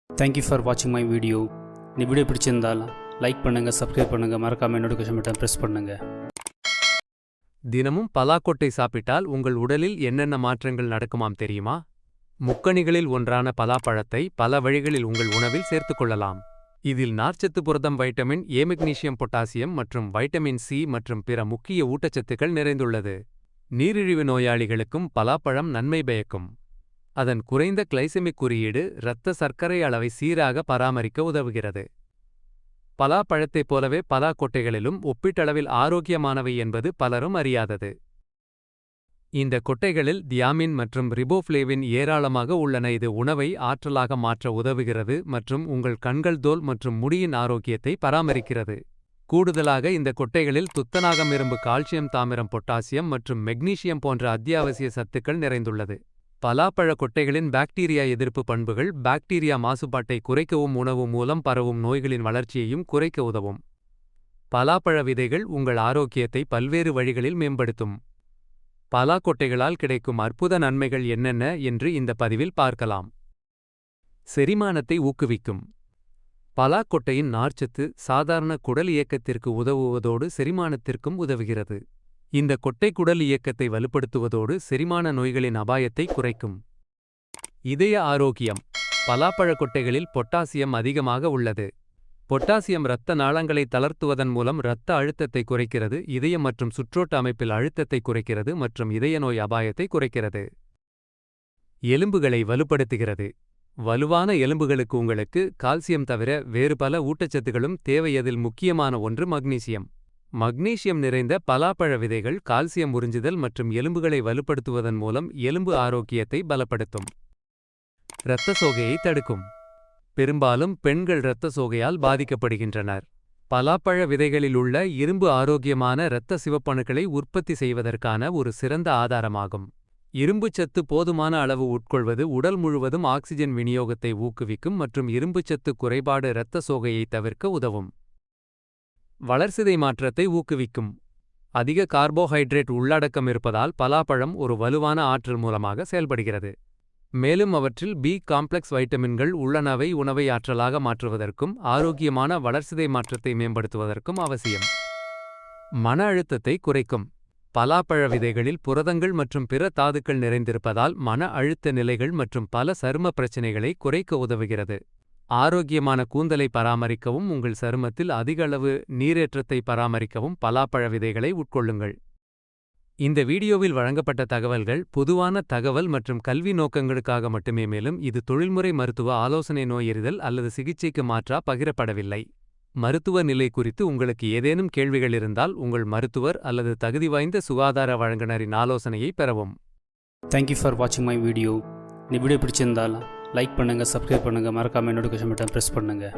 Thank you for வாட்சிங் my video. இந்த video பிடிச்சிருந்தால் லைக் பண்ணுங்கள், சப்ஸ்கிரைப் பண்ணுங்கள், மறக்காமல் நோட்டிஃபிகேஷன் பட்டன் ப்ரெஸ் பண்ணுங்கள். தினமும் பலாக்கொட்டை சாப்பிட்டால் உங்கள் உடலில் என்னென்ன மாற்றங்கள் நடக்குமாம் தெரியுமா? முக்கணிகளில் ஒன்றான பலாப்பழத்தை பல வழிகளில் உங்கள் உணவில் சேர்த்துக்கொள்ளலாம். இதில் நார்ச்சத்து, புரதம், வைட்டமின் ஏ, மெக்னீசியம், பொட்டாசியம் மற்றும் வைட்டமின் சி மற்றும் பிற முக்கிய ஊட்டச்சத்துக்கள் நிறைந்துள்ளது. நீரிழிவு நோயாளிகளுக்கும் பலாப்பழம் நன்மை பயக்கும். அதன் குறைந்த கிளைசெமிக் குறியீடு இரத்த சர்க்கரை அளவை சீராக பராமரிக்க உதவுகிறது. பலாப்பழத்தைப் போலவே பலாக்கொட்டைகளிலும் ஒப்பீட்டளவில் ஆரோக்கியமானவை என்பது பலரும் அறியாதது. இந்த கொட்டைகளில் தியாமின் மற்றும் ரிபோஃப்ளேவின் ஏராளமாக உள்ளன. இது உணவை ஆற்றலாக மாற்ற உதவுகிறது மற்றும் உங்கள் கண்கள், தோல் மற்றும் முடியின் ஆரோக்கியத்தை பராமரிக்கிறது. கூடுதலாக இந்த கொட்டைகளில் துத்தநாகம், இரும்பு, கால்சியம், தாமிரம், பொட்டாசியம் மற்றும் மெக்னீசியம் போன்ற அத்தியாவசிய சத்துக்கள் நிறைந்துள்ளது. பலாப்பழ கொட்டைகளின் பாக்டீரியா எதிர்ப்பு பண்புகள் பாக்டீரியா மாசுபாட்டை குறைக்கவும் உணவு மூலம் பரவும் நோய்களின் வளர்ச்சியையும் குறைக்க உதவும். பலாப்பழ விதைகள் உங்கள் ஆரோக்கியத்தை பல்வேறு வழிகளில் மேம்படுத்தும். பலாக்கொட்டைகளால் கிடைக்கும் அற்புத நன்மைகள் என்னென்ன என்று இந்த பதிவில் பார்க்கலாம். செரிமானத்தை ஊக்குவிக்கும். பலாக்கொட்டையின் நார்ச்சத்து சாதாரண குடல் இயக்கத்திற்கு உதவுவதோடு செரிமானத்திற்கும் உதவுகிறது. இந்த கொட்டை குடல் இயக்கத்தை வலுப்படுத்துவதோடு செரிமான நோய்களின் அபாயத்தை குறைக்கும். இதய ஆரோக்கியம். பலாப்பழ கொட்டைகளில் பொட்டாசியம் அதிகமாக உள்ளது. பொட்டாசியம் இரத்த நாளங்களை தளர்த்துவதன் மூலம் இரத்த அழுத்தத்தை குறைக்கிறது, இதயம் மற்றும் சுற்றோட்ட அமைப்பில் அழுத்தத்தை குறைக்கிறது மற்றும் இதய நோய் அபாயத்தை குறைக்கிறது. எலும்புகளை வலுப்படுத்துகிறது. வலுவான எலும்புகளுக்கு உங்களுக்கு கால்சியம் தவிர வேறு பல ஊட்டச்சத்துகளும் தேவை. அதில் முக்கியமான ஒன்று மக்னீசியம். மக்னீசியம் நிறைந்த பலாப்பழ விதைகள் கால்சியம் உறிஞ்சுதல் மற்றும் எலும்புகளை வலுப்படுத்துவதன் மூலம் எலும்பு ஆரோக்கியத்தை பலப்படுத்தும். இரத்த சோகையை தடுக்கும். பெரும்பாலும் பெண்கள் இரத்த சோகையால் பாதிக்கப்படுகின்றனர். பலாப்பழ விதைகளில் உள்ள இரும்பு ஆரோக்கியமான இரத்த சிவப்பணுக்களை உற்பத்தி செய்வதற்கான ஒரு சிறந்த ஆதாரமாகும். இரும்புச்சத்து போதுமான அளவு உட்கொள்வது உடல் முழுவதும் ஆக்சிஜன் விநியோகத்தை ஊக்குவிக்கும் மற்றும் இரும்புச்சத்து குறைபாடு இரத்த சோகையை தவிர்க்க உதவும். வளர்சிதை மாற்றத்தை ஊக்குவிக்கும். அதிக கார்போஹைட்ரேட் உள்ளடக்கம் இருப்பதால் பலாப்பழம் ஒரு வலுவான ஆற்றல் மூலமாக செயல்படுகிறது. மேலும் அவற்றில் பி காம்ப்ளெக்ஸ் வைட்டமின்கள் உள்ளனவை உணவை ஆற்றலாக மாற்றுவதற்கும் ஆரோக்கியமான வளர்சிதை மாற்றத்தை மேம்படுத்துவதற்கும் அவசியம். மன அழுத்தத்தை குறைக்கும். பலாப்பழ விதைகளில் புரதங்கள் மற்றும் பிற தாதுக்கள் நிறைந்திருப்பதால் மன அழுத்த நிலைகள் மற்றும் பல சரும பிரச்சினைகளை குறைக்க உதவுகிறது. ஆரோக்கியமான கூந்தலை பராமரிக்கவும் உங்கள் சருமத்தில் அதிக அளவு நீரேற்றத்தை பராமரிக்கவும் பலாப்பழ விதைகளை உட்கொள்ளுங்கள். இந்த வீடியோவில் வழங்கப்பட்ட தகவல்கள் பொதுவான தகவல் மற்றும் கல்வி நோக்கங்களுக்காக மட்டுமே. மேலும் இது தொழில்முறை மருத்துவ ஆலோசனை, நோயறிதல் அல்லது சிகிச்சைக்கு மாற்றா பகிரப்படவில்லை. மருத்துவ நிலை குறித்து உங்களுக்கு ஏதேனும் கேள்விகள் இருந்தால் உங்கள் மருத்துவர் அல்லது தகுதி வாய்ந்த சுகாதார வழங்குனரின் ஆலோசனையை பெறவும். தேங்க்யூ ஃபார் வாட்சிங் மை வீடியோ. இந்த வீடியோ பிடிச்சிருந்தால் லைக் பண்ணுங்கள், சப்ஸ்கிரைப் பண்ணுங்கள், மறக்காமல் நோட்டிஃபிகேஷன் பட்டன் ப்ரெஸ் பண்ணுங்கள்.